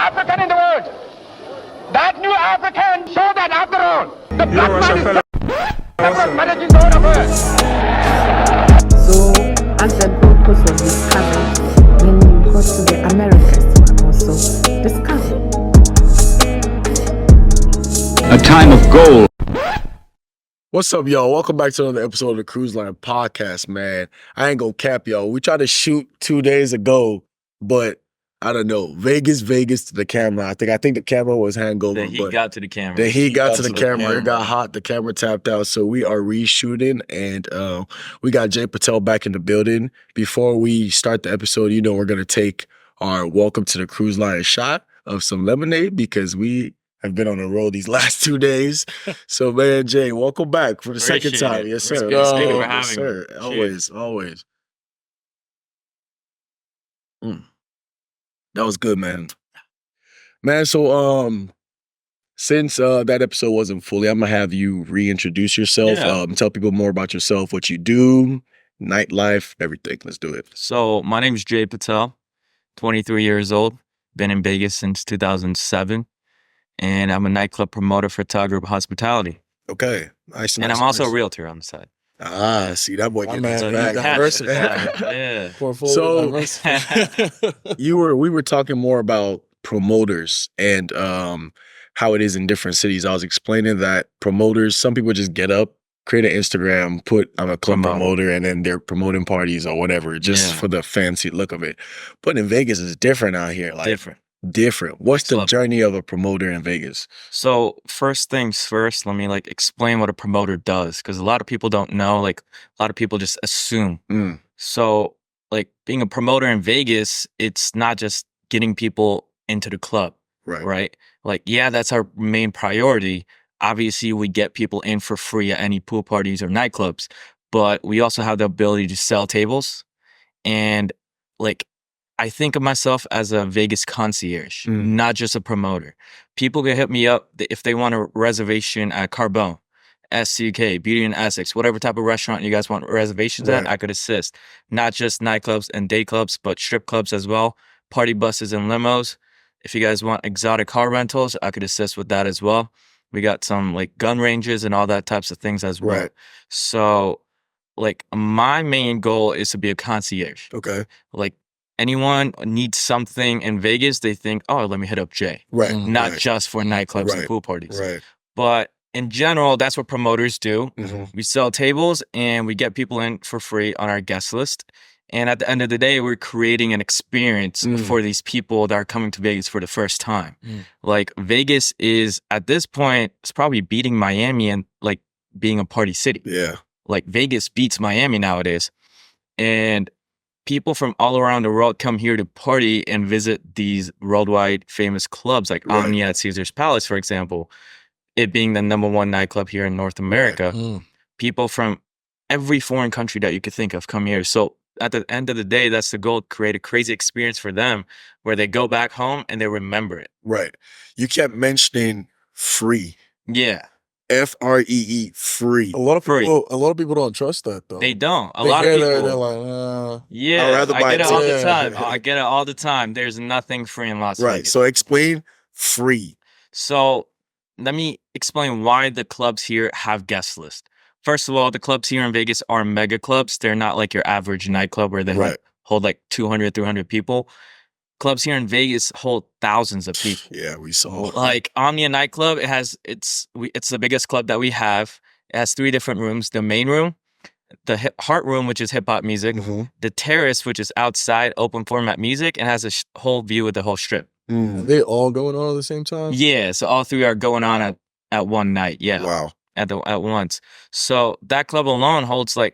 African in the world. That new African showed that after all, the black man is managing the whole world. So, as the Gold Coast was discovered, then you got to the Americas were also discovered. A time of gold. What's up, y'all? Welcome back to another episode of the CruiseLine Podcast, man. I ain't gonna cap, y'all. We tried to shoot 2 days ago, but I don't know. Vegas to the camera. I think the camera was hangover. Then he got to the camera. Then he got to the camera. It got hot. The camera tapped out. So we are reshooting, and we got Jay Patel back in the building. Before we start the episode, you know we're gonna take our welcome to the CruiseLine shot of some lemonade because we have been on the road these last 2 days. So, man, Jay, welcome back for the second time. Yes, sir. Thank you for Yes, having sir. me. Always. That was good, man. Man, so since that episode wasn't fully, I'm gonna have you reintroduce yourself. Yeah. Tell people more about yourself, what you do, nightlife, everything. Let's do it. So my name is Jay Patel, 23 years old, been in Vegas since 2007, and I'm a nightclub promoter, photographer, hospitality. Okay. Nice. And I'm also a realtor on the side. Ah, see that boy getting So his you back. catch Diversity. it. Yeah. So we were talking more about promoters and how it is in different cities. I was explaining that promoters, some people just get up, create an Instagram, put I'm a club promoter, and then they're promoting parties or whatever, just for the fancy look of it. But in Vegas, it's different out here. Like different. What's the journey of a promoter in Vegas? So first things first, let me explain what a promoter does, because a lot of people don't know. A lot of people just assume. So being a promoter in Vegas, it's not just getting people into the club, right? That's our main priority. Obviously, we get people in for free at any pool parties or nightclubs, but we also have the ability to sell tables. And I think of myself as a Vegas concierge, not just a promoter. People can hit me up if they want a reservation at Carbone, SCK, Beauty and Essex, whatever type of restaurant you guys want reservations at, I could assist. Not just nightclubs and day clubs, but strip clubs as well, party buses and limos. If you guys want exotic car rentals, I could assist with that as well. We got some gun ranges and all that types of things as well. So my main goal is to be a concierge. Okay. Anyone needs something in Vegas, they think, oh, let me hit up Jay. Not just for nightclubs and pool parties. But in general, that's what promoters do. We sell tables and we get people in for free on our guest list. And at the end of the day, we're creating an experience for these people that are coming to Vegas for the first time. Vegas is, at this point, it's probably beating Miami and being a party city. Yeah. Vegas beats Miami nowadays. And people from all around the world come here to party and visit these worldwide famous clubs like Omni at Caesar's Palace, for example, it being the #1 nightclub here in North America. People from every foreign country that you could think of come here. So at the end of the day, that's the goal, create a crazy experience for them where they go back home and they remember it. Right. You kept mentioning free. Yeah. FREE, free. A lot of people don't trust that though. They don't. A lot of people. They're like, yeah, I'd rather buy I get it all the tickets. time. I get it all the time. There's nothing free in Las Vegas. Right. So explain free. So let me explain why the clubs here have guest list. First of all, the clubs here in Vegas are mega clubs. They're not like your average nightclub where they hold 200, 300 people. Clubs here in Vegas hold thousands of people. Yeah, we saw. Omnia nightclub, it's the biggest club that we have. It has 3 different rooms: the main room, the heart room, which is hip hop music, the terrace, which is outside open format music, and has a whole view of the whole strip. Are they all going on at the same time? Yeah, so all 3 are going on at one night. Yeah, wow, at once. So that club alone holds 2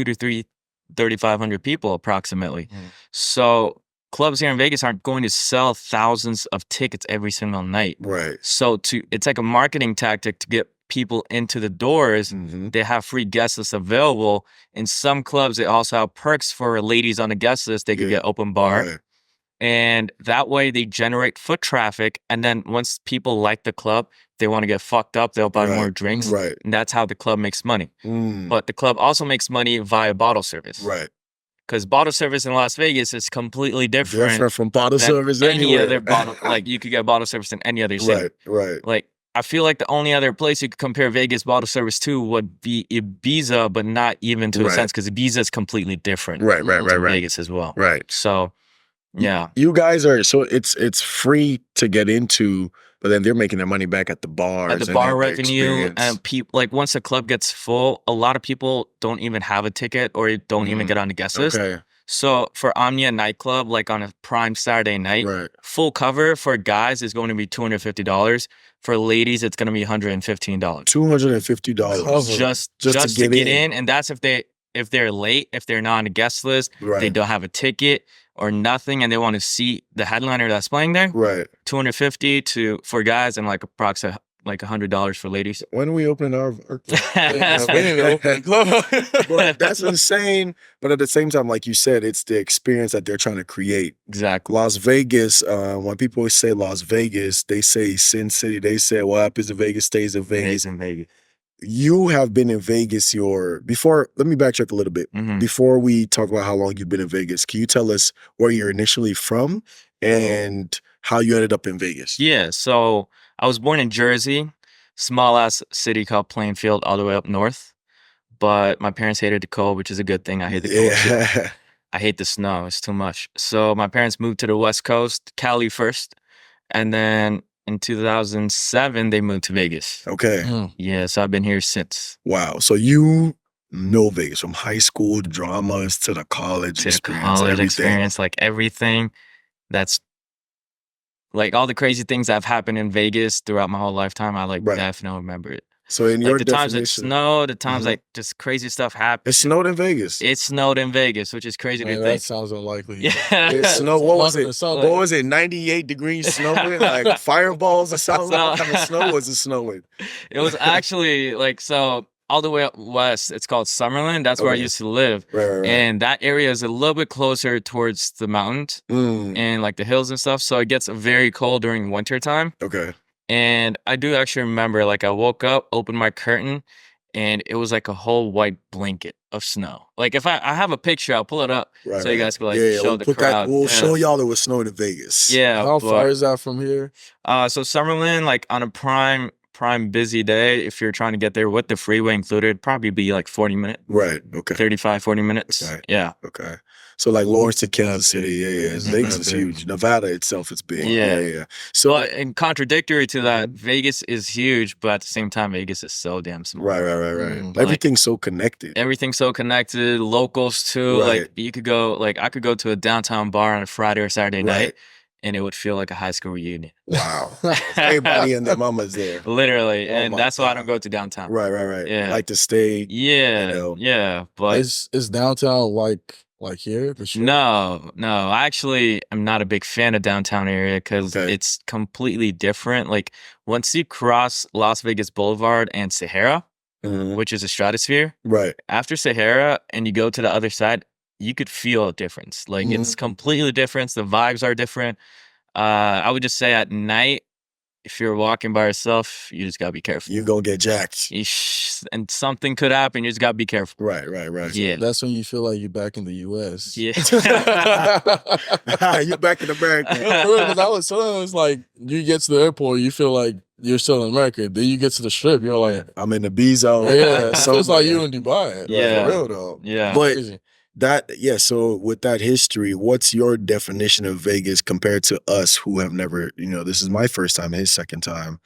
to 3,500 people approximately. So clubs here in Vegas aren't going to sell thousands of tickets every single night. Right. So it's like a marketing tactic to get people into the doors. They have free guest lists available. In some clubs, they also have perks for ladies on the guest list. They could get open bar. And that way they generate foot traffic. And then once people like the club, they want to get fucked up, they'll buy more drinks. Right. And that's how the club makes money. But the club also makes money via bottle service. Right. because bottle service in Las Vegas is completely Different from bottle than service any anywhere. other bottle. Like you could get bottle service in any other city. Right. Like I feel like the only other place you could compare Vegas bottle service to would be Ibiza, but not even to a Right. sense because Ibiza is completely different. Right. to Vegas as well. Right. So yeah, You guys are so it's free to get into, but then they're making their money back at the bars. at the and bar at the revenue experience. and people like once the club gets full, a lot of people don't even have a ticket or don't even get on the guest list. Okay. So for Omnia nightclub, like on a prime Saturday night, Right. full cover for guys is going to be $250. For ladies, it's going to be $115. $250. Just to get in, and that's if they're late, if they're not on the guest list, Right. they don't have a ticket or nothing, and they want to see the headliner that's playing there. Right. $250 for guys and like approximately like $100 for ladies. When are we opening our We didn't even open the club. But that's insane. But at the same time, like you said, it's the experience that they're trying to create. Exactly. Las Vegas, when people say Las Vegas, they say Sin City. They say what happens in Vegas stays in Vegas. In Vegas. You have been in Vegas before. Let me backtrack a little bit. Mhm. Before we talk about how long you've been in Vegas, can you tell us where you're initially from and how you ended up in Vegas? Yeah, so I was born in Jersey, small ass city called Plainfield, all the way up north. But my parents hated the cold, which is a good thing. I hate the cold. Shit. I hate the snow. It's too much. So my parents moved to the West Coast, Cali first, and then in 2007 they moved to Vegas. Okay. Yeah, so I've been here since. Wow. So you know Vegas from high school dramas to the college To the experience, college everything. experience, like everything that's like all the crazy things that have happened in Vegas throughout my whole lifetime. I like Right. definitely remember it. So in your Like the times it definition, snowed, the times Mhm. like just crazy stuff happened. it snowed in Vegas. It snowed in Vegas, which is crazy Man, to that think. sounds unlikely. Yeah. It snowed. What was Nothing it? to snow. What was it? 98 degrees snowing, like fireballs or something. What kind of snow was it snowing? It was actually like so all the way up west. It's called Summerlin. That's where I Okay. used to live, Right. and that area is a little bit closer towards the mountains Mm, and like the hills and stuff. So it gets very cold during winter time. okay. And I do actually remember, like, I woke up, opened my curtain, and it was like a whole white blanket of snow. Like, if I have a picture, I'll pull it up Right. so you guys can like yeah, show we'll the put crowd. We'll Yeah. show y'all it was snowing in Vegas. Yeah, How far but, is that from here? so Summerlin, like on a prime busy day, if you're trying to get there with the freeway included, probably be like 40 minutes, Right. Okay. 35, 40 minutes. Okay. Yeah. Okay. So like Lawrence to Kansas City, yeah. Vegas is Okay. huge. Nevada itself is big. Yeah. Yeah. So But and contradictory to that, Vegas is huge, but at the same time, Vegas is so damn small. right. Mm. Everything's so connected. Everything's so connected. Locals too. Right. Like you could go, like I could go to a downtown bar on a Friday or Saturday Right. night, and it would feel like a high school reunion. Wow. Everybody and their mama's there. Literally, Oh and my that's why I God. don't go to downtown. Right. Yeah. Like to stay. Yeah, You know. yeah, but Is downtown like here for sure? no. I actually am not a big fan of downtown area because Okay. it's completely different. Like once you cross Las Vegas Boulevard and Sahara, Mhm. which is a stratosphere, Right. after Sahara and you go to the other side, you could feel a difference. Like Mm-hmm. it's completely different. The vibes are different. I would just say at night, if you're walking by yourself, you just gotta be careful. You gonna get jacked. And something could happen. You just gotta be careful. Right. Yeah. That's when you feel like you're back in the U.S. Yeah. You back in America. Because I was sometimes like you get to the airport, you feel like you're still in America. Then you get to the strip, you're like, I'm in the B zone. yeah, so it's like yeah. you in Dubai. Yeah. For real though. Yeah. But Crazy. so with that history, what's your definition of Vegas compared to us who have never, this is my first time, his second time.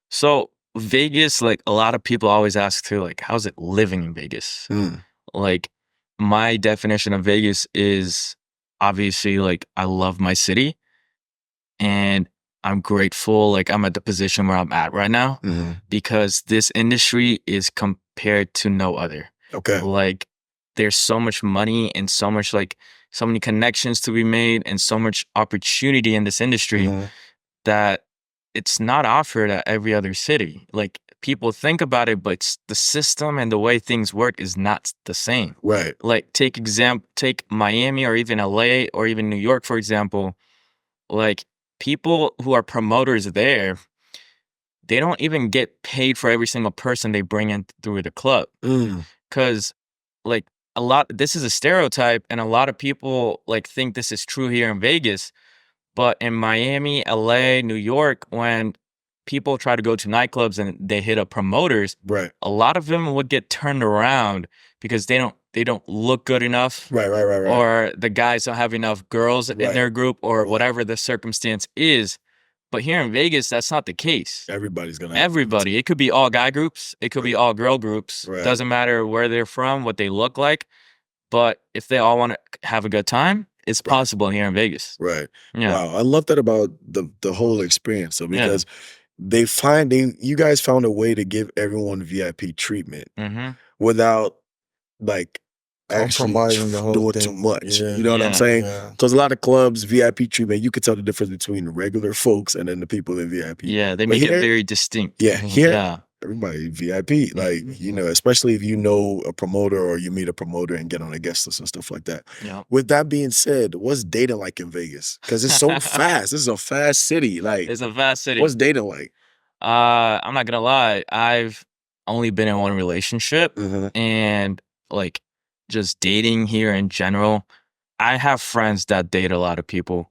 So Vegas, like a lot of people always ask too, like, how's it living in Vegas? Mm. Like my definition of Vegas is obviously like I love my city and I'm grateful. Like I'm at the position where I'm at right now Mhm. because this industry is compared to no other. Okay. Like there's so much money and so much like so many connections to be made and so much opportunity in this industry Mhm. that it's not offered at every other city. Like people think about it, but the system and the way things work is not the same. Right. Like take Miami or even LA or even New York, for example. Like people who are promoters there, they don't even get paid for every single person they bring in through the club. Mm. Cause like this is a stereotype, and a lot of people like think this is true here in Vegas, but in Miami, LA, New York, when people try to go to nightclubs and they hit up promoters, Right. a lot of them would get turned around because they don't look good enough, Right. or the guys don't have enough girls in Right. their group, or whatever the circumstance is. But here in Vegas, that's not the case. Everybody's gonna Everybody. It could be all guy groups. It could be all girl groups. Right. Doesn't matter where they're from, what they look like. But if they all want to have a good time, it's possible here in Vegas. Right. Yeah. Wow. I love that about the whole experience. So Yeah. because you guys found a way to give everyone VIP treatment Mm-hmm. without like actually Compromising the whole doing thing. too much. Yeah. You know what I'm Yeah. saying? Yeah. Because a lot of clubs, VIP treatment, you could tell the difference between regular folks and then the people in VIP. Yeah, they But make here- it very distinct. Yeah, here Yeah. everybody VIP. Like, you know, especially if you know a promoter or you meet a promoter and get on a guest list and stuff like that. Yeah. With that being said, what's dating like in Vegas? Because it's so fast. This is a fast city. Like, It's a vast city. what's dating like? I'm not gonna lie. I've only been in one relationship, and like just dating here in general. I have friends that date a lot of people,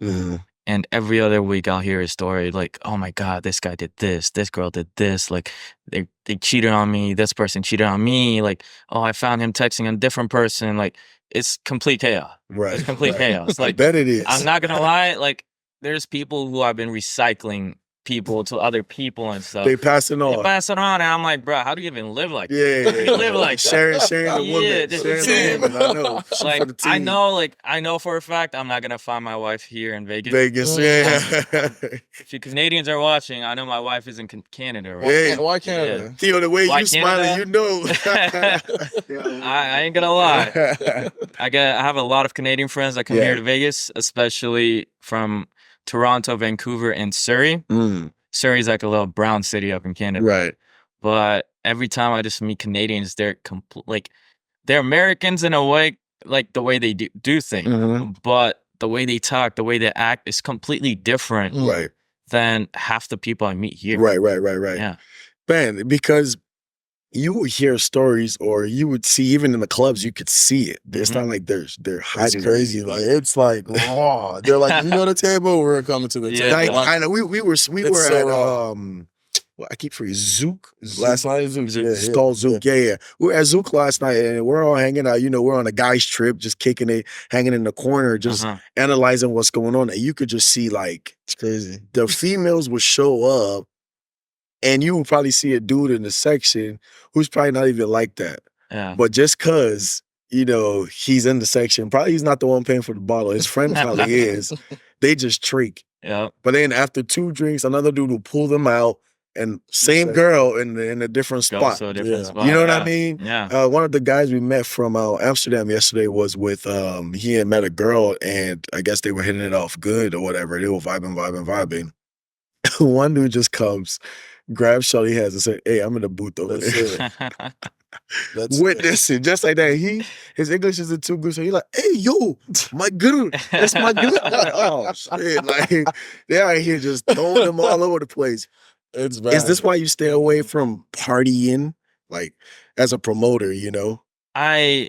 and every other week I'll hear a story like, "Oh my God, this guy did this. This girl did this. Like, they cheated on me. This person cheated on me. Like, oh, I found him texting a different person. Like, it's complete chaos. Right. It's complete chaos. I Like, bet it is. I'm not gonna lie. Like, there's people who I've been recycling people to other people and stuff. They passing They on. pass it on, and I'm like, bro, how do you even live like that? Yeah, How do you live like that? sharing the Yeah, woman. just Sharing saying. the woman. I know. For Like, the I team. know for a fact I'm not gonna find my wife here in Vegas. Vegas, yeah. If you Canadians are watching, I know my wife is in Canada, right? Yeah. Why Canada? Theo, the way Why you smiling, you know. I ain't gonna lie. I have a lot of Canadian friends that come Yeah. here to Vegas, especially from Toronto, Vancouver, and Surrey. Surrey's like a little brown city up in Canada. Right. But every time I just meet Canadians, they're like they're Americans in a way, like the way they do things. But the way they talk, the way they act is completely different Right. than half the people I meet here. Right. Yeah. Man, because you would hear stories or you would see, even in the clubs, you could see it. It's not like they're It's hiding. crazy. Like it's like raw. They're like, you know the table, we're coming to the Yeah. table. Like, I know we were so at raw. well, I keep forgetting Zook. Last night, Zook. It's called Zook. Yeah. We were at Zook last night and we're all hanging out. You know, we're on a guy's trip, just kicking it, hanging in the corner, just analyzing what's going on. And you could just see like It's crazy. the females would show up and you would probably see a dude in the section who's probably not even like that. Yeah. But just cause, you know, he's in the section, probably he's not the one paying for the bottle. His friend probably is. They just trick. Yeah. But then after 2 drinks, another dude will pull them out and same girl in a different Go spot. to a different Yeah. spot. You know what Yeah. I mean? Yeah. One of the guys we met from Amsterdam yesterday was with he had met a girl and I guess they were hitting it off good or whatever. They were vibing. One dude just comes, grabs Shawty hands and said, "Hey, I'm in the booth over That's there." it. That's Witnessing just like that. His English isn't too good, so he's like, "Hey, yo, my girl, that's my girl." Like, oh shit! Like they're out here just throwing them all over the place. It's bad. Is this why you stay away from partying, like as a promoter? You know, I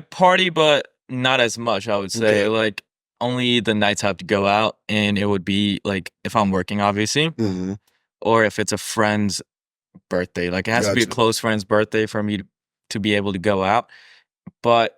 party, but not as much, I would say. Okay. Like, only the nights I have to go out, and it would be like if I'm working, obviously, or if it's a friend's birthday. Like, it has to be a Gotcha. close friend's birthday for me to be able to go out. But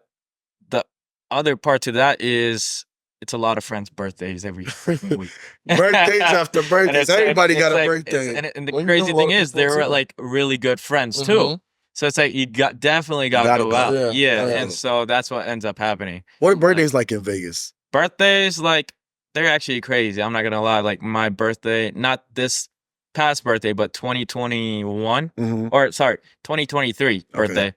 the other part to that is it's a lot of friends' birthdays every freaking week. birthdays after And birthdays. Everybody got a birthday. And the Well, you crazy know a lot thing of is, people they were too. like really good friends too. So it's like you definitely got to Gotta go go. out. Yeah, Yeah. yeah. And so that's what ends up happening. What are birthdays like in Vegas? Birthdays, like, they're actually crazy. I'm not gonna lie. Like, my birthday, not this past birthday, but 2021 or sorry, 2023 birthday.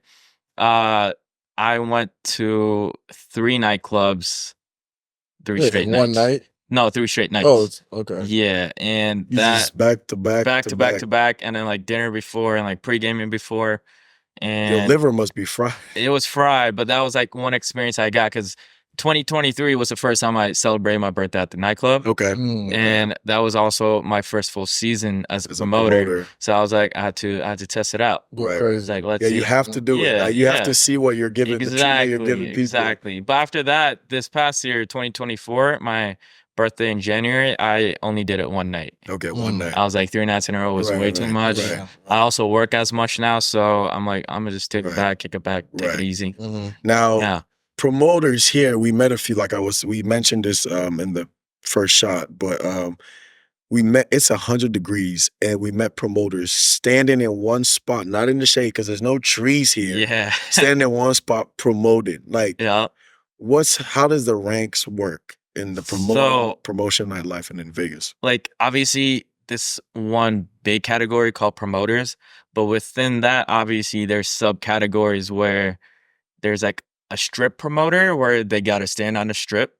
I went to 3 nightclubs, 3 Wait, straight one nights. night. No, 3 straight nights. Oh, okay. Yeah, and You that just back to back, to back, and then like dinner before and like pre-gaming before, Your and liver must be fried. it was fried. But that was like one experience I got because 2023 was the first time I celebrated my birthday at the nightclub. Okay. And that was also my first full season as a promoter. So I was like, I had to test it out. Right. It's like, let's see. You have to do it. Like, you have to see what you're giving. The treatment you're giving people. Exactly. But after that, this past year, 2024, my birthday in January, I only did it one night. Okay, one night. I was like, 3 nights in a row was way too much. Right. I also work as much now, so I'm like, I'm gonna just take it back, kick it back, take it easy. Now, promoters here, we met a few. Like we mentioned this in the first shot, but we met. It's 100 degrees, and we met promoters standing in one spot, not in the shade because there's no trees here. Yeah, standing in one spot, promoted. Like, yeah. how does the ranks work in the promotion nightlife and in Vegas? Like, obviously, this one big category called promoters, but within that, obviously, there's subcategories where there's like a strip promoter where they got to stand on the strip.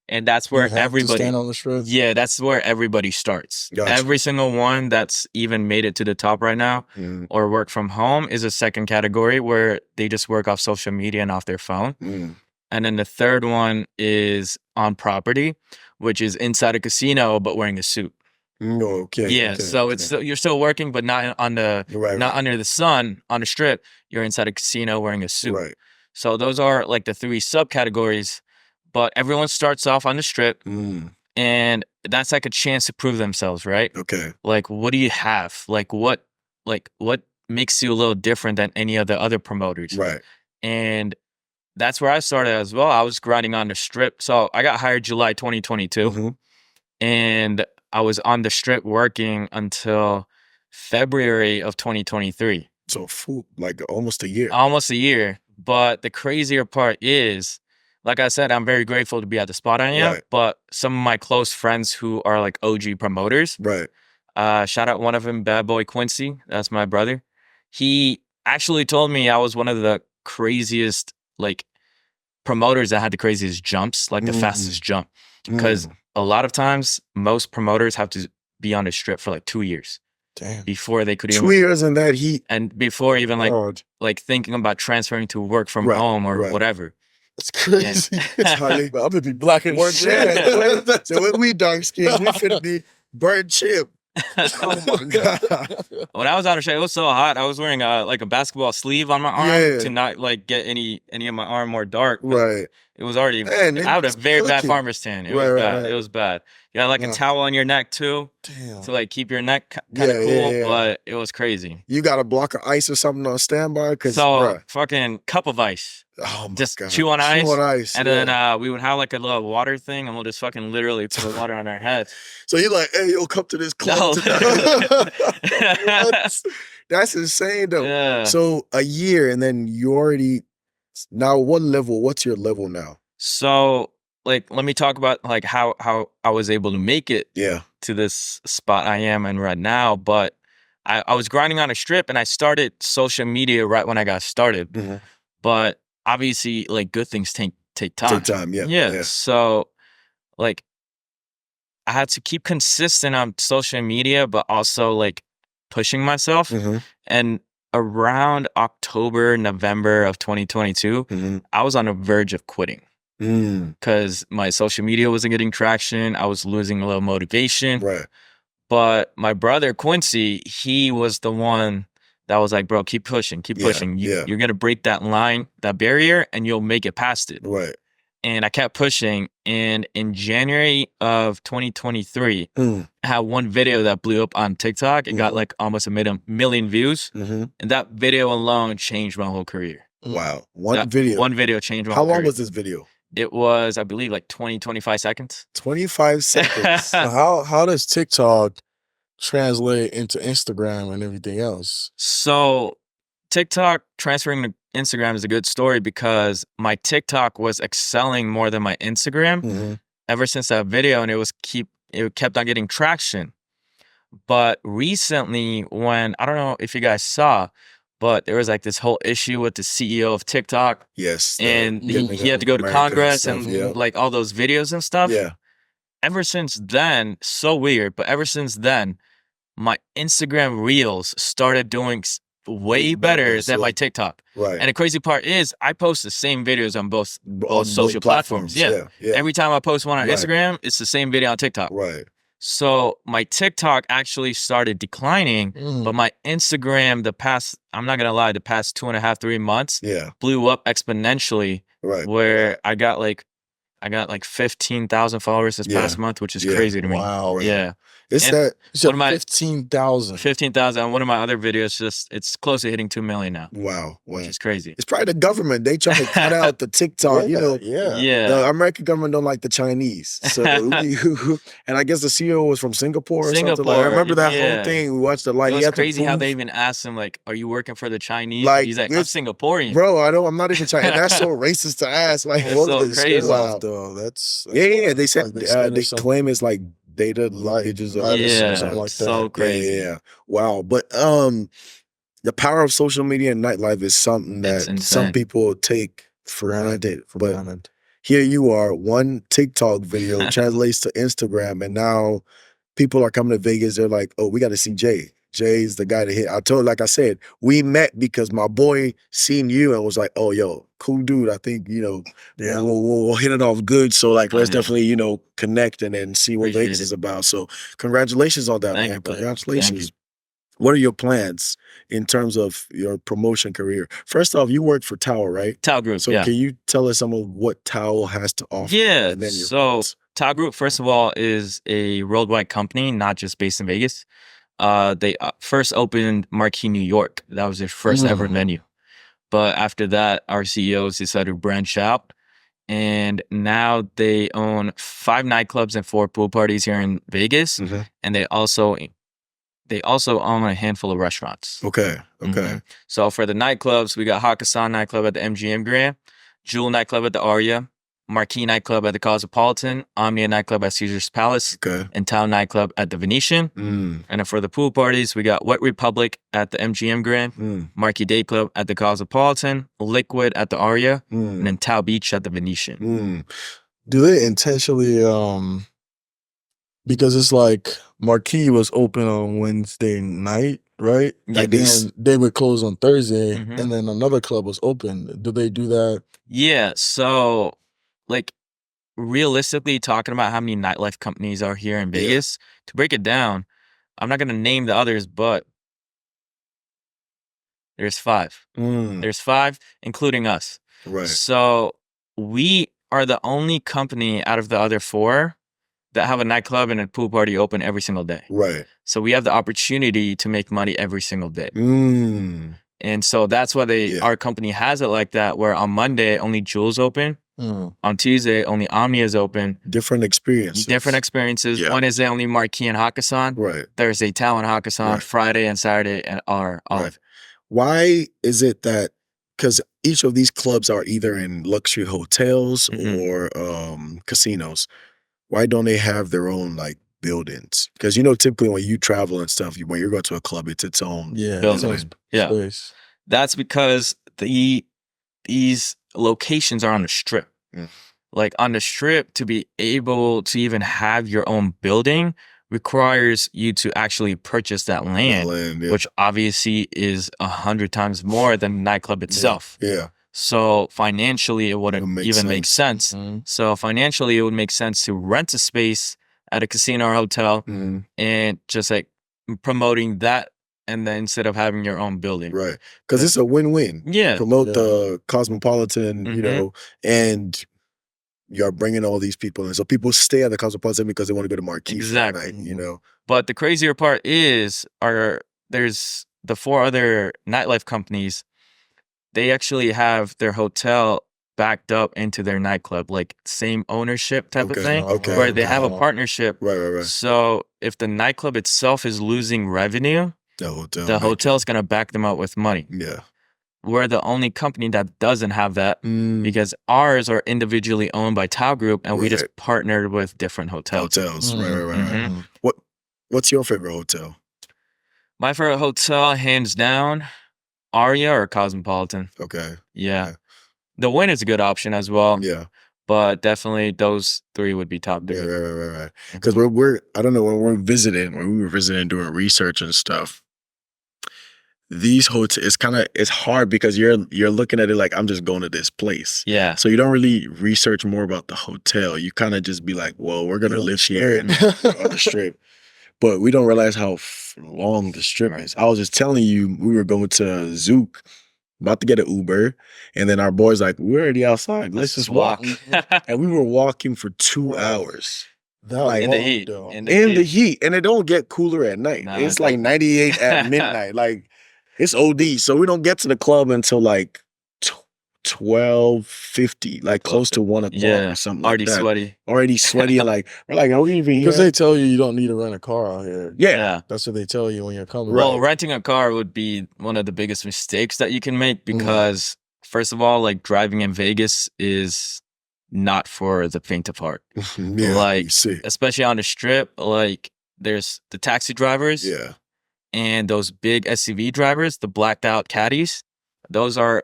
And that's where everybody stand on the strip. Yeah, that's where everybody starts. Gotcha. Every single one that's even made it to the top right now or work from home is a second category where they just work off social media and off their phone. And then the third one is on property, which is inside a casino but wearing a suit. Okay. Yeah, so it's you're still working, but not on the not under the sun on the strip. You're inside a casino wearing a suit. Right. So those are like the 3 subcategories. But everyone starts off on the strip, and that's like a chance to prove themselves, right? Okay. Like, what do you have? Like what makes you a little different than any of the other promoters? Right. And that's where I started as well. I was grinding on the strip. So I got hired July 2022, and I was on the strip working until February of 2023. So like almost a year. Almost a year. But the crazier part is, like I said, I'm very grateful to be at the spot I am, but some of my close friends who are like OG promoters, shout out one of them, Bad Boy Quincy, that's my brother. He actually told me I was one of the craziest like promoters that had the craziest jumps, like the fastest jump. Because a lot of times, most promoters have to be on the strip for like 2 years. Damn. Before they could even 2 years in that heat. And before even like thinking about transferring to work from home or whatever. That's crazy. I'm gonna be black and white. So when we dark skinned, we finna be burnt chip. Oh my God. When I was on the show, it was so hot. I was wearing like a basketball sleeve on my arm to not like get any of my arm more dark. Right. It was already. I had a very bad farmer's tan. It was bad. It was bad. You had like a towel on your neck too, to like keep your neck kind of cool. But it was crazy. You got a block of ice or something on standby? Fucking cup of ice. Oh my just God. chew on ice. Chew on ice. And then we would have like a little water thing, and we'll just fucking literally put water on our heads. So you're like, hey, yo, come to this club That's insane though. Yeah. So a year, and then you already now what's your level now? So like, let me talk about like how I was able to make it to this spot I am in right now. But I was grinding on a strip, and I started social media right when I got started. But obviously, like, good things take time. Take time, yeah. So like, I had to keep consistent on social media, but also like pushing myself. And around October, November of 2022, I was on the verge of quitting. Because my social media wasn't getting traction. I was losing a little motivation. Right. But my brother, Quincy, he was the one that was like, bro, keep pushing, keep pushing. You're going to break that line, that barrier, and you'll make it past it. Right. And I kept pushing. And in January of 2023, I had one video that blew up on TikTok. It got like almost a million views. And that video alone changed my whole career. Wow. One video changed my whole career. How long was this video? It was, I believe, like 25 seconds. 25 seconds. So how does TikTok translate into Instagram and everything else? So TikTok transferring to Instagram is a good story because my TikTok was excelling more than my Instagram ever since that video, and it kept on getting traction. But recently, when I don't know if you guys saw, but there was like this whole issue with the CEO of TikTok. Yes. And he had to go to Congress and like all those videos and stuff. Yeah. Ever since then, so weird, but ever since then, my Instagram Reels started doing way better than so- my TikTok. Right. And the crazy part is I post the same videos on both On social platforms. Yeah. Yeah. Every time I post one on Right. Instagram, it's the same video on TikTok. Right. So my TikTok actually started declining, but my Instagram I'm not gonna lie, the past 2.5, 3 months Yeah. blew up exponentially Right. where I got like 15,000 followers this past month, which is Yeah. crazy to me. Wow. Yeah. It's And that. You said One of my- 15,000. 15,000. And one of my other videos, it's close to hitting 2 million now, Wow. which is crazy. It's probably the government. They trying to cut out the TikTok. You know, Yeah. Yeah. the American government don't like the Chinese. So, and I guess the CEO was from Singapore or something. Like, I Singapore, remember that yeah. whole thing. We watched the light. It He was had to crazy how prove- they even asked him, like, are you working for the Chinese? Like, He's like, I'm it's- Singaporean. Bro, I'm not even Chinese. That's so racist to ask. Like, It's what so is this? crazy. Wow. Though. That's Yeah. They said like they they something. claim it's like data leakages or Yeah, something like that. so crazy. Yeah. Wow. But the power of social media and nightlife is something It's that some insane. people take for granted. for But granted. here you are, one TikTok video translates to Instagram, and now people are coming to Vegas. They're like, "Oh, we got to see Jay. Jay's the guy to hit." Like I said, we met because my boy seen you and was like, "Oh, yo, cool dude. I think we'll hit it off good. So like, let's Yeah. definitely connect and then see what Appreciate Vegas it. is about." So congratulations on that, Thank man. you, brother. Congratulations. Thank What are your plans in terms of your promotion career? First off, you work for Tower, right? Tao Group, So yeah. can you tell us some of what Tower has to offer? Yeah. And then your So plans. Tao Group, first of all, is a worldwide company, not just based in Vegas. They first opened Marquee, New York. That was their first ever venue. But after that, our CEOs decided to branch out. And now they own 5 nightclubs and 4 pool parties here in Vegas. Mhm. And they also own a handful of restaurants. Okay. Mhm. So for the nightclubs, we got Hakkasan nightclub at the MGM Grand, Jewel nightclub at the Aria, Marquee nightclub at the Cosmopolitan, Omnia nightclub at Caesar's Palace, Okay. and Town nightclub at the Venetian. Mm. And then for the pool parties, we got Wet Republic at the MGM Grand, Mm. Marquee Day Club at the Cosmopolitan, Liquid at the Aria, Mm. and then Tao Beach at the Venetian. Mm. Do they intentionally because it's like Marquee was open on Wednesday night, right? Like And this. then they would close on Thursday, Mhm. and then another club was open. Do they do that? Yeah, so like realistically talking about how many nightlife companies are here in Vegas, to break it down, I'm not gonna name the others, but there's 5. Mm. There's 5, including us. Right. So we are the only company out of the other 4 that have a nightclub and a pool party open every single day. Right. So we have the opportunity to make money every single day. Mm. And so that's why Yeah. our company has it like that, where on Monday, only Jewel's open. Mm. On Tuesday, only Omnia is open. Different experiences. Different experiences. Yeah. Wednesday, only Marquee and Hakkasan. Right. Thursday, Tao and Hakkasan. Right. Friday and Saturday and are Right. Olive. Why is it that? Because each of these clubs are either in luxury hotels Mhm. or casinos. Why don't they have their own like buildings? Because typically when you travel and stuff, when you're going to a club, it's its own. Yeah, Building. it's Yeah. space. That's because these locations are on the strip. Mm. Like on the strip, to be able to even have your own building requires you to actually purchase that land, Land, yeah. which obviously is 100 times more than the nightclub itself. Yeah. So financially, it wouldn't It makes even make sense. Mhm. So financially, it would make sense to rent a space at a casino or hotel Mhm. and just like promoting that, and then instead of having your own building. Right. Because it's a win-win. Yeah. Promote Yeah. the Cosmopolitan, Mhm. and you're bringing all these people in. So people stay at the Cosmopolitan because they want to go to Marquee for the Exactly. night, But the crazier part is, there's the 4 other nightlife companies. They actually have their hotel backed up into their nightclub, like same ownership type of Okay, thing, okay, where they have a okay. partnership. Right. So if the nightclub itself is losing revenue, The hotel. the hotel's gonna back them up with money. Yeah. We're the only company that doesn't have that Mm. because ours are individually owned by Tao Group, and we just Right. partnered with different hotels. Hotels. Right. Mhm. What's your favorite hotel? My favorite hotel, hands down, Aria or Cosmopolitan. Okay. Yeah. Yeah. The Wynn is a good option as well, Yeah. but definitely those 3 would be top Yeah, 3. right. Because we're I don't know, when we were visiting during research and stuff, these hotels, it's hard because you're looking at it like I'm just going to this place. Yeah. So you don't really research more about the hotel. You kind of just be like, well, we're gonna live here on the strip. But we don't realize how long the strip is. I was just telling you, we were going to Zook, about to get an Uber, and then our boy's like, we're already outside. Let's just walk. And we were walking for 2 hours. Like, in the heat. In the heat. And it don't get cooler at night. Nah, It's like 98 at midnight. Like, it's OD. So we don't get to the club until like 12:50, like close to 1 o'clock or something already like that. sweaty. Already sweaty. And like, we're like, are we even here? Because they tell you don't need to rent a car out here. Yeah. That's what they tell you when you're coming. Well, renting a car would be one of the biggest mistakes that you can make because, first of all, like driving in Vegas is not for the faint of heart. Like, especially on the strip, like there's the taxi drivers and those big SUV drivers, the blacked out caddies. Those are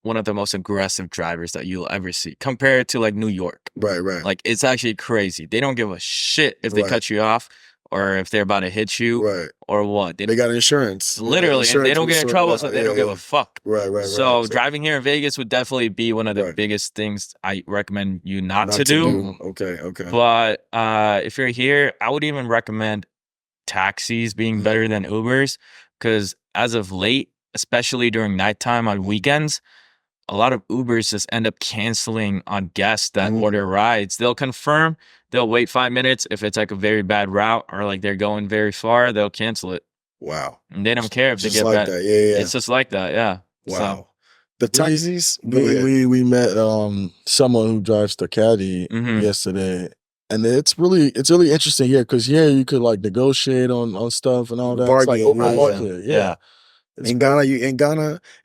one of the most aggressive drivers that you'll ever see compared to like New York. Right. Like it's actually crazy. They don't give a shit if they cut you off or if they're about to hit you or what. They got insurance. Literally, and they don't get in trouble, so they don't give a fuck. Right. So driving here in Vegas would definitely be one of the biggest things I recommend you not to do. Okay. But if you're here, I would even recommend taxis being better than Ubers because as of late, especially during nighttime on weekends, a lot of Ubers just end up canceling on guests that order rides. They'll confirm, they'll wait 5 minutes. If it's like a very bad route or like they're going very far, they'll cancel it. Wow. And they don't care if they get like bad. that. Yeah. It's just like that, yeah. Wow. So, the taxis? We met someone who drives the caddy yesterday. And it's really interesting here because here you could like negotiate on stuff and all that. It's like open market. Yeah. In Ghana,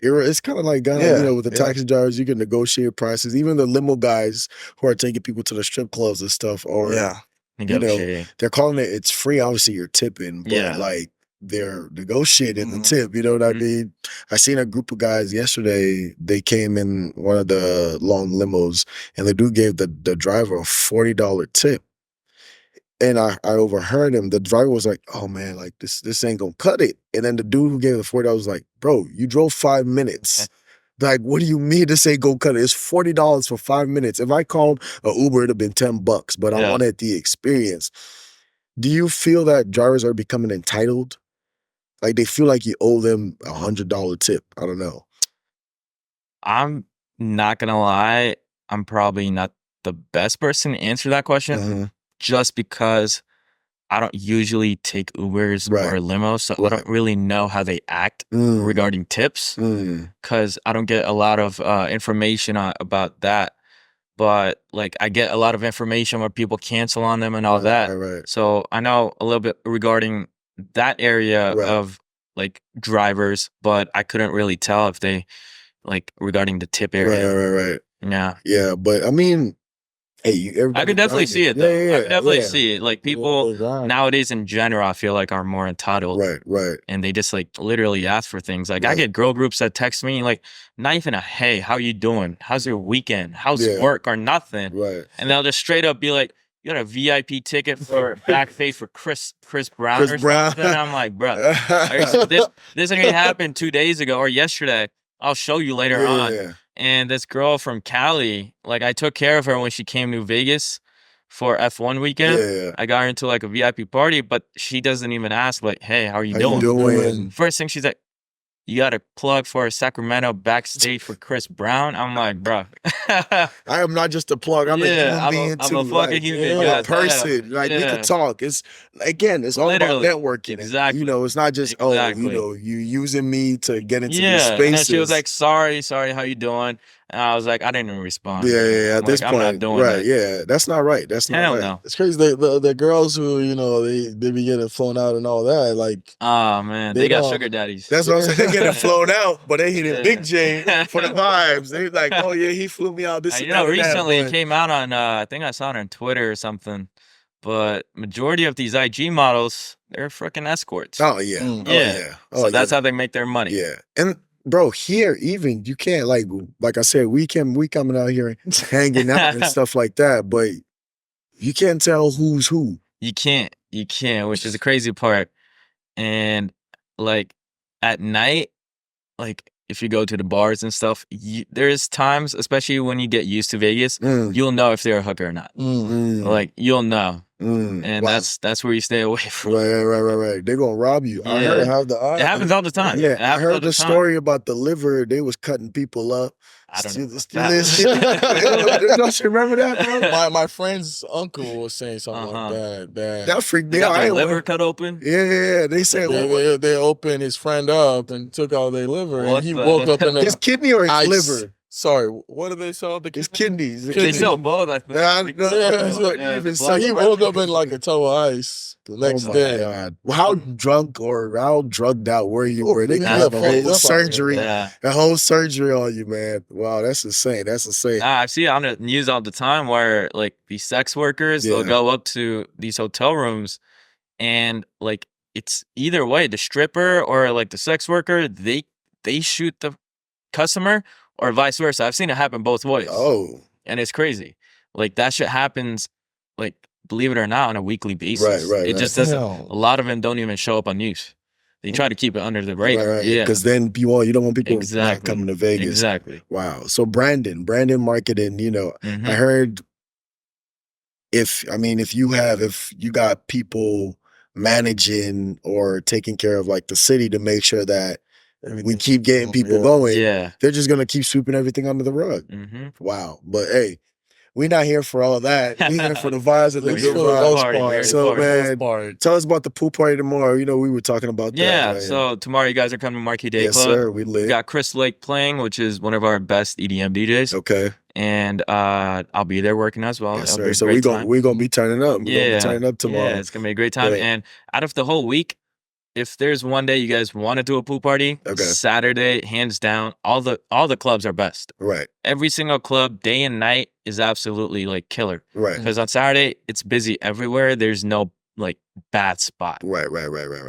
it's kind of like Ghana, with the taxi drivers, you can negotiate prices. Even the limo guys who are taking people to the strip clubs and stuff, or they're calling it's free. Obviously, you're tipping, but like they're negotiating the tip. You know what I mean? I seen a group of guys yesterday. They came in one of the long limos, and the dude gave the driver a $40 tip. And I overheard him. The driver was like, "Oh man, like this ain't gonna cut it." And then the dude who gave the $40 was like, "Bro, you drove 5 minutes. Like, what do you mean this ain't gonna cut it? It's $40 for 5 minutes. If I called a Uber, it'd have been $10, but I wanted the experience." Do you feel that drivers are becoming entitled? Like they feel like you owe them a $100 tip. I don't know. I'm not gonna lie. I'm probably not the best person to answer that question. Just because I don't usually take Ubers or limos, so I don't really know how they act regarding tips because I don't get a lot of information about that. But like I get a lot of information where people cancel on them and all that. So I know a little bit regarding that area of like drivers, but I couldn't really tell if they like regarding the tip area. Yeah, but I mean, hey, I could definitely see it though. I could definitely see it. Like people nowadays in general, I feel like are more entitled. Right. And they just like literally ask for things. Like I get girl groups that text me like not even a hey, how you doing? How's your weekend? How's work or nothing? And they'll just straight up be like, you got a VIP ticket for backface for Chris Brown or something. And I'm like, bro, this only happened 2 days ago or yesterday. I'll show you later on. And this girl from Cali, like I took care of her when she came to Vegas for F1 weekend. I got her into like a VIP party, but she doesn't even ask like, hey, how are you doing? First thing she's like, you got a plug for a Sacramento backstage for Chris Brown? I'm like, bro. I am not just a plug. I'm a human being too. I'm a fucking human a person. Like we can talk. It's all about networking. Exactly. You know, it's not just you using me to get into these spaces. And then she was like, sorry, how you doing? And I was like, I didn't even respond. At this point, I'm not doing that. That's not right. That's not Hell right. no. It's crazy. The girls who they be getting flown out and all that. Like, oh man, they got sugar daddies. That's what I'm saying. They getting flown out, but they hitting Big J for the vibes. They like, oh yeah, he flew me out. This, recently it came out on. I think I saw it on Twitter or something. But majority of these IG models, they're freaking escorts. Oh yeah. So that's how they make their money. Yeah, and. Bro, here even you can't like I said, we coming out here and hanging out and stuff like that, but you can't tell who's who. You can't, which is the crazy part. And like at night, like if you go to the bars and stuff, there's times, especially when you get used to Vegas, you'll know if they're a hooker or not. Like you'll know. And that's where you stay away from. Right. They're gonna rob you. Yeah. I heard It happens all the time. Yeah, It I happens all heard the the time. story about the liver. They was cutting people up. I don't know. Don't you remember that, bro? My friend's uncle was saying something like that. That freaked me They out. got I their ain't liver want- cut open. Yeah. They said They opened his friend up and took out their liver, What and he the- woke up in his a kidney or his ice. liver. Sorry, what do they sell? His kidneys. They sell both, I think. So he woke up in like a tub of ice the next day. God. Well, how drunk or how drugged out were you? Where they Yeah, have a whole that's surgery, Yeah. a whole surgery on you, man. Wow, that's insane. That's insane. Nah, I see it on the news all the time where like these sex workers, Yeah. they'll go up to these hotel rooms and like it's either way, the stripper or like the sex worker, they shoot the customer or vice versa. I've seen it happen both ways. Oh, And it's crazy. Like that shit happens, like believe it or not, on a weekly basis. Right, It just doesn't. Hell. A lot of them don't even show up on news. They try to keep it under the radar. right. Yeah, Because then you don't want people not exactly. coming to Vegas. Exactly. Wow. So Brandon marketing. Mhm. I heard if you got people managing or taking care of like the city to make sure that we keep getting people going, Yeah. they're just gonna keep sweeping everything under the rug. Mm-hmm. Wow. But hey, we're not here for all of that. We're here for the vibes and the We're good here for the vibes. party. We're here So for the man, tell us about the pool party tomorrow. We were talking about that. Yeah. right? So tomorrow you guys are coming to Marquee Day yes, Club. sir. We We lit. got Chris Lake playing, which is one of our best EDM DJs. Okay. And I'll be there working as well. Yes, It'll be sir. a So great we're gonna be turning up. We're gonna Yeah. be turning up tomorrow. Yeah, it's gonna be a great time. Yeah. And out of the whole week, if there's one day you guys want to do a pool party, Okay. Saturday, hands down, all the clubs are best. Right. Every single club, day and night, is absolutely like killer. Right. Because on Saturday, it's busy everywhere. There's no like bad spot. Right.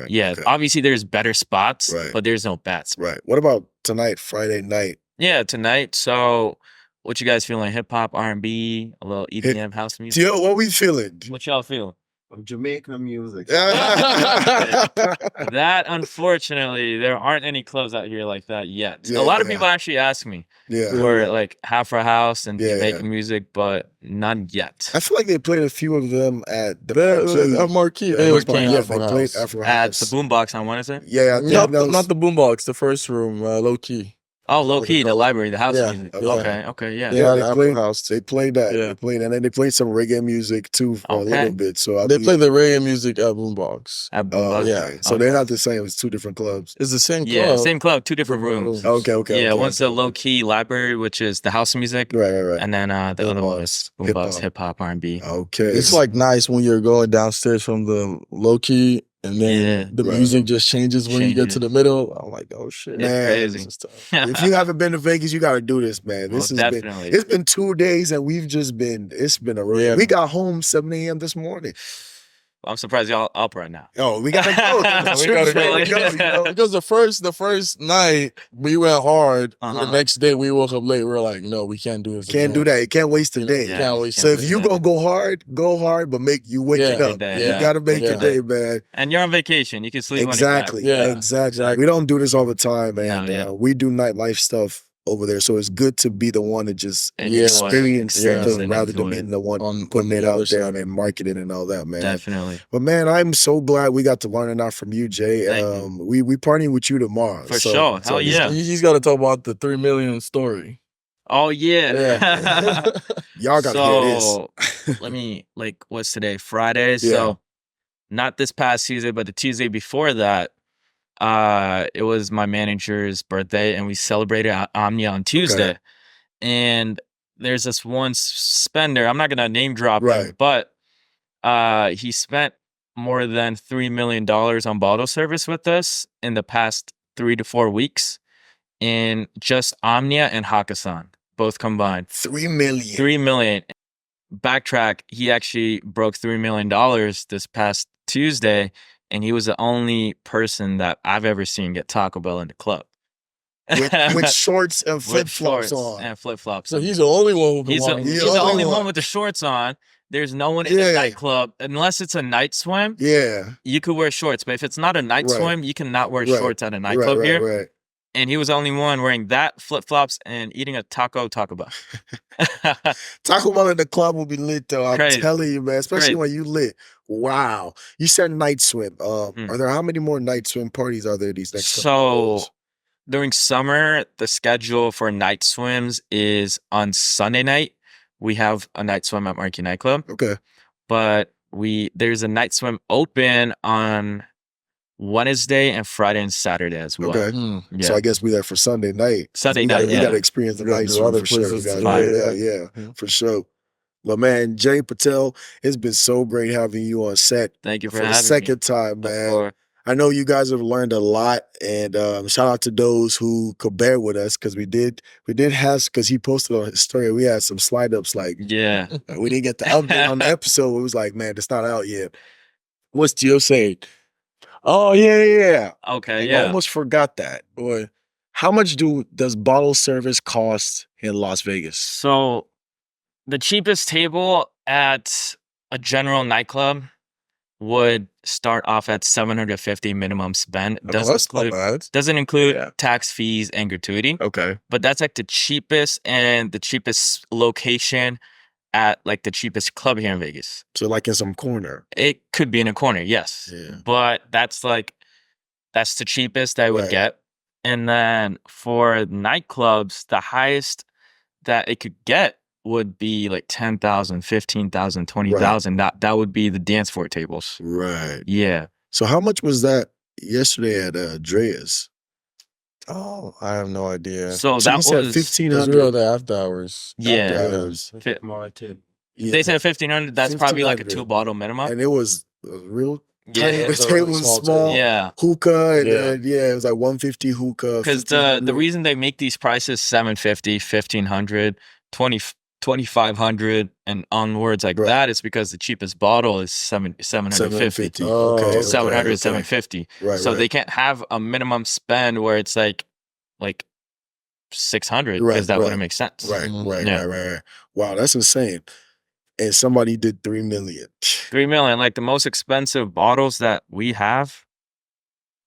Yeah, Okay. obviously there's better spots, Right. but there's no bad spot. Right. What about tonight, Friday night? Yeah, tonight. So, what you guys feeling? Hip hop, R&B, a little EDM, house music. Yo, what we feeling? What y'all feel? Jamaican music. That unfortunately, there aren't any clubs out here like that yet. Yeah, a lot of yeah. people actually ask me Yeah. for like half our house and Yeah, Jamaican music, but none yet. I feel like they played a few of them at the Marquee. They It was Marquee, playing yeah, Afro they played House. Afro At House. the boombox on Wednesday. Yeah, I think Not, that was, not the boombox, the first room, low key. Oh, low key, the library, the house Yeah, music. okay. Okay, yeah. Yeah, the they Afro played- House. they played that. Yeah. They played, and then they played some reggae music too for a Okay. little bit. So They play the reggae music at boombox. At Oh, boombox. okay. Yeah. So they're not the same. It's two different clubs. It's the same club. Yeah, same club, two different rooms. Okay. Yeah, one's the low key library, which is the house music, Right. and then the other one is boombox, hip hop, R&B. Okay. It's like nice when you're going downstairs from the low key, and then Yeah. the Right. music just changes when you get Changes. to the middle. I'm like, oh shit, It's Man, crazy. this is tough. if you haven't been to Vegas, you got to do this, man. This Most has definitely. it's been 2 days and it's been a real. Yeah. We got home 7 a.m. this morning. I'm surprised y'all up right now. Oh, we gotta go. We gotta go. You know? Because the first night we went hard. Uh-huh. The next day we woke up late. We were like, no, we can't do this. Can't do again. that. You can't waste a day. Yeah. Can't waste So it. if you gonna go hard, but make you wake it Yeah. up. Yeah. You gotta make your Yeah. day, man. And you're on vacation. You can sleep Exactly. Yeah. Exactly. We don't do this all the time, man. Yeah. We do nightlife stuff over there, so it's good to be the one to just And Yeah. experience Yeah. something rather than Enjoy it. being the one On putting it the other out there side. and marketing and all that, man. Definitely. But man, I'm so glad we got to learn enough from you, Jay. Thank you. We partying with you tomorrow. For sure. Hell yeah. He's got to talk about the 3 million story. Oh yeah. Y'all gotta hear this. So let me what's today? Friday. Yeah. So not this past Tuesday, but the Tuesday before that, it was my manager's birthday and we celebrated Omnia on Tuesday. And there's this one spender, I'm not gonna name drop him, Right. but he spent more than $3 million on bottle service with us in the past 3 to 4 weeks in just Omnia and Hakkasan, both combined. 3 million. 3 million. Backtrack, he actually broke $3 million this past Tuesday, and he was the only person that I've ever seen get Taco Bell in the club. with shorts and With flip flops shorts on. and flip flops. So he's the only one who can He's walk. the He's only the only one one. with the shorts on there's no one in the Yeah. nightclub unless it's a night swim. Yeah. You could wear shorts, but if it's not a night Right. swim, you cannot wear Right. shorts at a nightclub right, here. Right. And he was the only one wearing that, flip flops, and eating a Taco Bell. Taco Bell in the club will be lit though. I'm Crazy. telling you, man. Especially Crazy. when you lit. Wow. You said night swim. Are there how many more night swim parties are there these next couple of So years? during summer, the schedule for night swims is on Sunday night. We have a night swim at Marquee Nightclub, Okay. but there's a night swim open on Wednesday and Friday and Saturday as well. Okay. Yeah. So I guess we there for Sunday night. Sunday we night, We yeah. got to experience the We gotta night do swim other for sure. places We too. gotta- Yeah. yeah, for sure. But man, Jay Patel, it's been so great having you on set Thank you for for the having second me. time, man. Or- I know you guys have learned a lot, and shout out to those who could bear with us because we did have, because he posted on his story, we had some slide ups like Yeah. we didn't get the update on the episode. It was like, man, it's not out yet. What's Gio saying? Oh yeah. Okay, I yeah. almost forgot that. Boy, how much does bottle service cost in Las Vegas? So the cheapest table at a general nightclub would start off at $750 minimum spend. Doesn't include Yeah. tax, fees, and gratuity. Okay. But that's like the cheapest and the cheapest location at like the cheapest club here in Vegas. So like in some corner. It could be in a corner, yes. Yeah. But that's the cheapest I would Right. get. And then for nightclubs, the highest that it could get would be like 10,000, 15,000, 20,000. That would be the dance floor tables. Right. Yeah. So how much was that yesterday at Drea's? Oh, I have no idea. So So that you said was 1,500. Those are the after hours. yeah. hours. Fi- Yeah. They said 1,500. That's probably like a 1,500. 2-bottle minimum. And it was real Yeah. tiny. The so table was small small. Yeah. Hookah and Yeah. it was like 150 hookah. Because the 1,500. reason they make these prices 750, 1,500, 2,500 and onwards like Right. that is because the cheapest bottle is 750. Oh, Okay. 700, okay. 750. Right. So right. they can't have a minimum spend where it's like 600 Right, because that right. wouldn't make sense. Right, right, Yeah. right. Wow, that's insane. And somebody did 3 million. 3 million. Like the most expensive bottles that we have,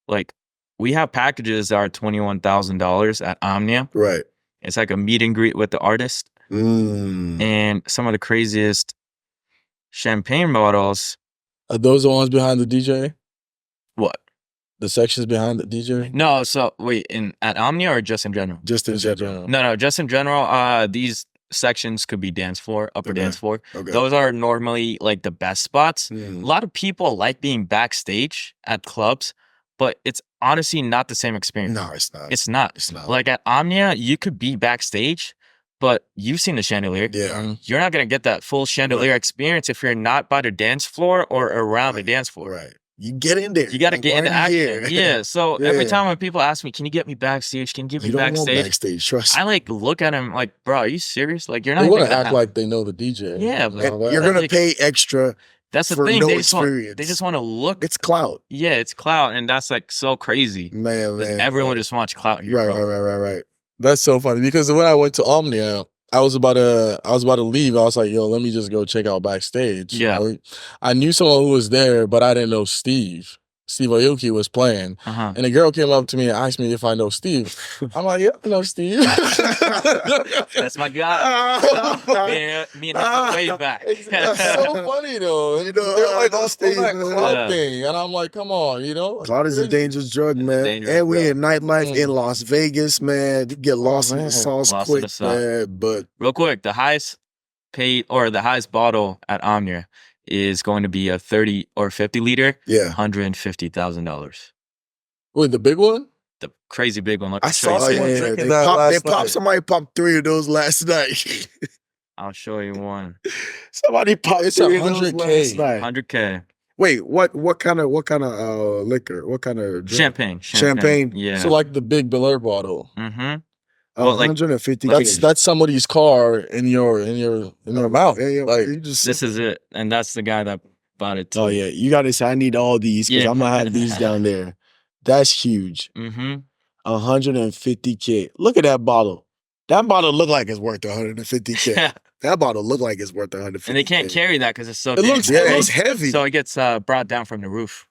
like we have packages that are $21,000 at Omnia. Right. It's like a meet and greet with the artist. Mm. And some of the craziest champagne bottles. Are those the ones behind the DJ? What? The sections behind the DJ? No, so wait, at Omnia or just in general? Just in general. No, just in general. These sections could be dance floor, upper Okay. dance floor. Okay. Those are normally like the best spots. Mm. A lot of people like being backstage at clubs, but it's honestly not the same experience. No, it's not. It's not. It's not. Like at Omnia, you could be backstage, but you've seen the chandelier. Yeah. You're not gonna get that full chandelier experience if you're not by the dance floor or around the dance floor. Right. You get in there. You gotta Like, get into why are you action. here? Yeah. So every Yeah. time when people ask me, "Can you get me backstage? Can you get me You don't want backstage?" backstage, trust I me. like look at him like, "Bro, are you serious? Like you're not They even want to gonna act have-" like they know the DJ. Yeah, You but- know that? You're gonna like- pay extra. That's the for thing. no They experience. just want to look. It's clout. Yeah, it's clout, and that's like so crazy. Man. Everyone just wants clout here. Right, bro. right. That's so funny because when I went to Omnia, I was about to leave. I was like, "Yo, let me just go check out backstage." Yeah. right? I knew someone who was there, but I didn't know Steve. Steve Aoki was playing, Uh-huh. and a girl came up to me and asked me if I know Steve. I'm like, "Yeah, I know Steve." That's my guy. me and him go way back. It's so funny though. You know, They're like I know on Steve, that man. club Yeah. thing, and I'm like, "Come on, you know." Clout is a dangerous drug, man. Dangerous And we drug. in nightlife in Las Vegas, man. You get lost in the man. sauce Lost in quick, the sauce. man. But Real quick, the highest paid or the highest bottle at Omnia is going to be a 30 or 50 liter, yeah. $150,000. Wait, the big one? The crazy big one. I saw Oh, someone yeah. drinking They that popped, last night. somebody popped 3 of those last night. I'll show you one. Somebody popped It's 3 of those 100K. last night. 100K. Wait, what kind of liquor? What kind of drink? Champagne. Champagne? Yeah. So like the big Bel bottle. Mm-hmm. Well, like, 150. That's somebody's car in your mouth. Yeah, Like you just this is it. And that's the guy that bought it too. Oh yeah, you gotta say I need all these because Yeah. I'm gonna have these down there. That's huge. Mm-hmm. 150K. Look at that bottle. That bottle look like it's worth 150K. That bottle look like it's worth 150. And they can't carry that because it's so. It looks- big. Yeah, it's heavy. So it gets brought down from the roof.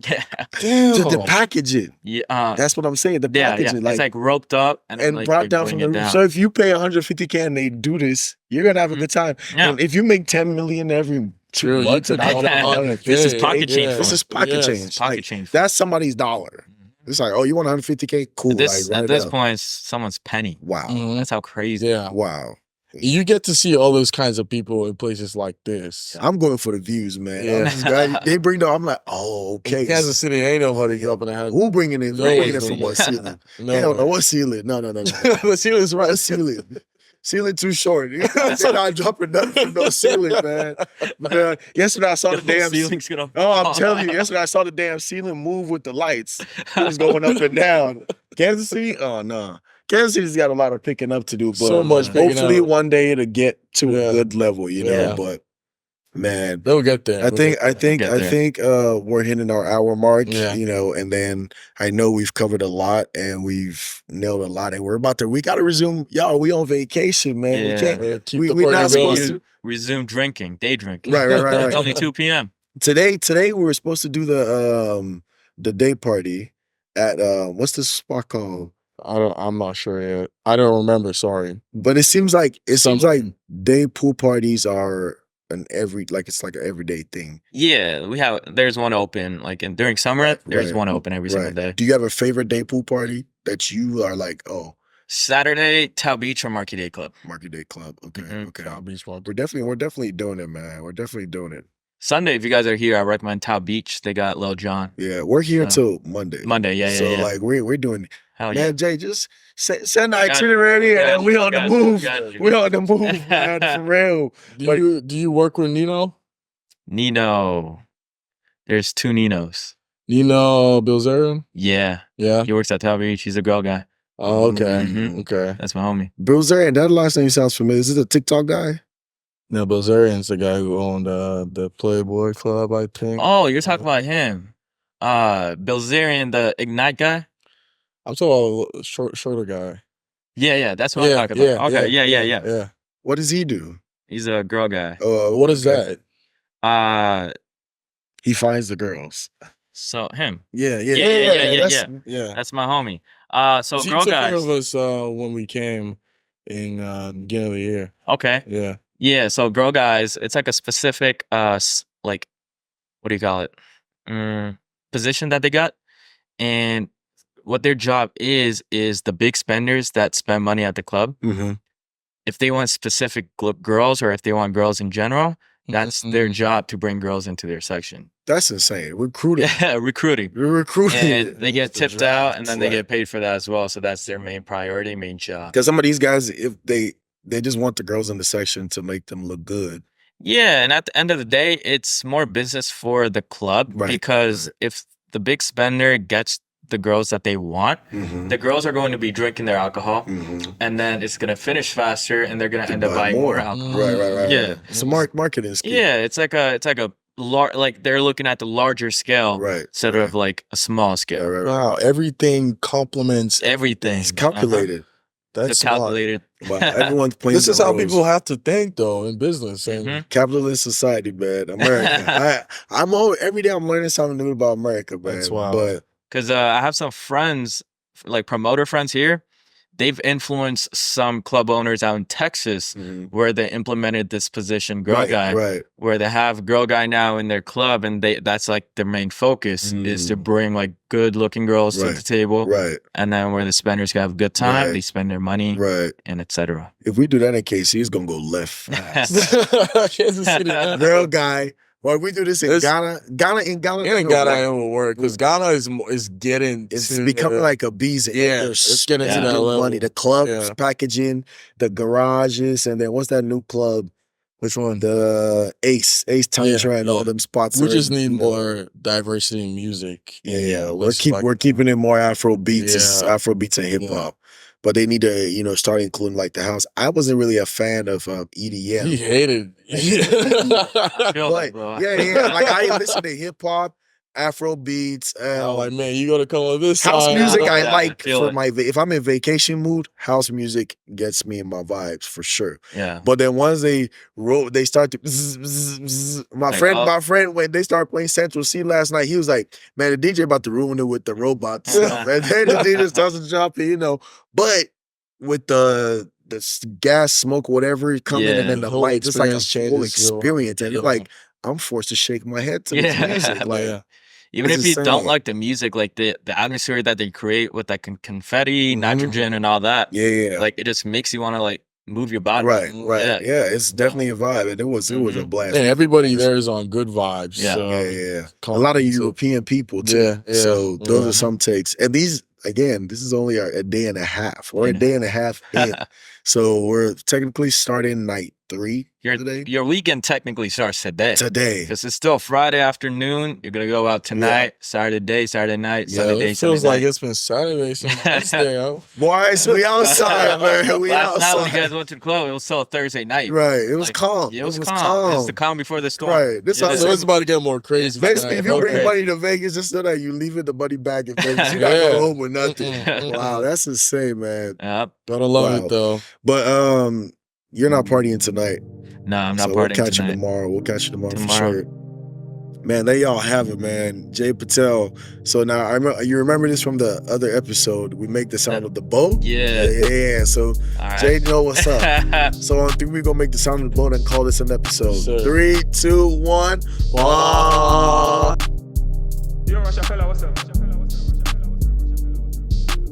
Yeah. Damn. The packaging. Yeah. That's what I'm saying. The Yeah, packaging, it's like roped up and like, brought they down bring from it the roof. down. So if you pay 150K and they do this, you're gonna have a good time. Yeah. And if you make 10 million every 2 True, you months, could and have This is pocket change. yeah. this is pocket Yes. change. Pocket Like, change. that's somebody's dollar. It's like, oh, you want 150K? Cool. At this, like, at write this it up. point, it's someone's penny. Wow. Mhm. That's how crazy. Yeah. Wow. You get to see all those kinds of people in places like this. I'm going for the views, man. Yeah. I'm just glad they bring I'm like, oh, okay. In Kansas City, ain't nobody up in the house. Who bringing it? No Bringing it one's from doing what that. ceiling? No. Hell no, what ceiling? No. The ceiling's right. What ceiling? Ceiling too short. They're not dropping nothing from no ceiling, man. Yesterday I saw the The whole damn ceiling's gonna Oh, I'm fall. telling you, yesterday I saw the damn ceiling move with the lights. It was going up and down. Kansas City? Oh no. Kansas City's got a lot of picking up to do, but So much picking hopefully up. one day it'll get to Yeah. a good level, you know. Yeah. But man, They'll get there. I think Get there. we're hitting our hour mark, Yeah. you know, and then I know we've covered a lot and we've nailed a lot, and we gotta resume. Y'all, we on vacation, man. Yeah. We can't. Yeah, keep we the we're party not going. supposed to. Resume drinking, day drinking. Right. It's only 2 p.m. Today we were supposed to do the day party at what's this spot called? I'm not sure yet. I don't remember. Sorry. But it seems like Something. day pool parties are it's like an everyday thing. Yeah, there's one open like during summer. There's Right. one open every single Right. day. Do you have a favorite day pool party that you are like, oh, Saturday, Tau Beach or Market Day Club. Market Day Club? Okay, Mhm. okay. South Beach Park. We're definitely doing it, man. We're definitely doing it. Sunday, if you guys are here, I recommend Tau Beach. They got Lil Jon. Yeah, we're here So- until Monday. Monday, yeah. like we're doing. Hell yeah. Man, Jay, just send the Got you. itinerary and we on the Got you. move. Got you. We on the move, man. For real. Do you work with Nino? Nino. There's 2 Ninos. Nino Bilzerian? Yeah. Yeah. He works at Tau Beach. He's a girl guy. Oh, okay. Mhm. Okay. That's my homie. Bruiser, and that last name sounds familiar. Is it a TikTok guy? No, Bilzerian's the guy who owned the Playboy Club, I think. Oh, you're talking about him. Bilzerian, the Ignite guy? I'm talking about shorter guy. Yeah. That's what I'm talking about. Okay, yeah. Yeah. What does he do? He's a girl guy. What is that? He finds the girls. So him. Yeah. Yeah. Yeah. That's my homie. So He girl took care guys. of us when we came in beginning of the year. Okay. Yeah. Yeah, so girl guys, it's like a specific like what do you call it? Position that they got. And what their job is the big spenders that spend money at the club. Mm-hmm. If they want specific girls or if they want girls in general, that's their job to bring girls into their section. That's insane. Recruiting. Yeah, recruiting. We're recruiting. And they get tipped out and then they Right. get paid for that as well. So that's their main priority, main job. Because some of these guys, if they just want the girls in the section to make them look good. Yeah, and at the end of the day, it's more business for the club Right. because if the big spender gets the girls that they want, Mm-hmm. the girls are going to be drinking their alcohol, Mm-hmm. and then it's gonna finish faster, and they're gonna To end up buy buying more. more alcohol. Right. Yeah. It's a marketing scheme. Yeah, it's like a like they're looking at the larger scale Right. instead of like a small scale. Right. Wow. Everything complements. Everything. It's calculated. It's That's smart. calculated. Wow. Everyone's playing. This is the how roles. people have to think, though, in business. And Mhm. Capitalist society, man. America. Every day I'm learning something new about America, man. That's wild. But Because I have some friends, like promoter friends here. They've influenced some club owners out in Texas where they implemented this position, girl guy, Right. where they have girl guy now in their club, and that's like their main focus is to bring like good looking girls to Right. the table, Right. and then where the spenders can have a good time, Right. they spend their money, Right. and etc. If we do that in KC, it's gonna go left fast. Kansas City. Girl guy. Well, if we do this in It's- Ghana. It ain't Ghana it will work because Ghana is getting. It's to becoming the- like a bees. Yeah, it's getting to Yeah. that level. money. The clubs Yeah. packaging, the garages, and then what's that new club? Which one? The Ace Time Yeah, Train, all yeah. them spots. We are, just need you know, more diversity in music. Yeah. let's We're keeping it more Afro beats, Yeah. Afro beats and hip hop. But they need to, start including like the house. I wasn't really a fan of EDM. He hated. Feel But that, bro. yeah. Like I listen to hip hop Afro beats. I'm like, man, you gotta come on this House side. music I Yeah, like I feel for it. my if I'm in vacation mood, house music gets me in my vibes for sure. Yeah. But then once they start to bzz, bzz, bzz. My Like, friend when they started playing Central C last night, he was like, man, the DJ about to ruin it with the robot stuff. And then the DJ starts to drop it, But with the gas, smoke, whatever coming, Yeah. and then the The whole lights, it's like a experience whole changes, yo. experience. And Yeah. like I'm forced to shake my head to this Yeah. music. Like Yeah. Even It's if you don't insane. like the music, like the atmosphere that they create with that confetti, nitrogen, and all that, yeah. like it just makes you want to like move your body. Right. Yeah. Yeah, it's definitely a vibe. And it was a blast. And everybody there is on good vibes. Yeah. So, Yeah. A lot of European people too. Yeah, yeah, So those yeah. are some takes. And these, again, this is only a day and a half. We're a day and a half in. So we're technically starting night 3 today. Your weekend technically starts today. Today. Because it's still Friday afternoon. You're going to go out tonight, Saturday day, Saturday night, Yeah, Sunday day, it feels Sunday like night. it's been Saturday since Wednesday, yo. Boys, we outside, man. We Last night when you outside. guys went to the club, it was still Thursday night. Right. It was Like, calm. Yeah, it was calm. It's the calm before the storm. Right. This Yeah. house So it's about to get more crazy. Basically, if you bring Okay. money to Vegas, just so that you leaving the money back in Vegas. You're not Yeah. going home with nothing. Mm-mm. Wow, that's insane, man. Yep. Gotta love Wow. it though. But you're not partying tonight. No, I'm not So we'll partying catch you tonight. tomorrow. We'll catch you tomorrow, Tomorrow. for sure. Man, they all have it, man. Jay Patel. So now you remember this from the other episode. We make the sound of the boat. Yeah. Yeah. So All right. Jay know what's up. So I think we're gonna make the sound of the boat and call this an episode. Yes, sir. 3, 2, 1. Wow. Yo, Russia fella, what's up?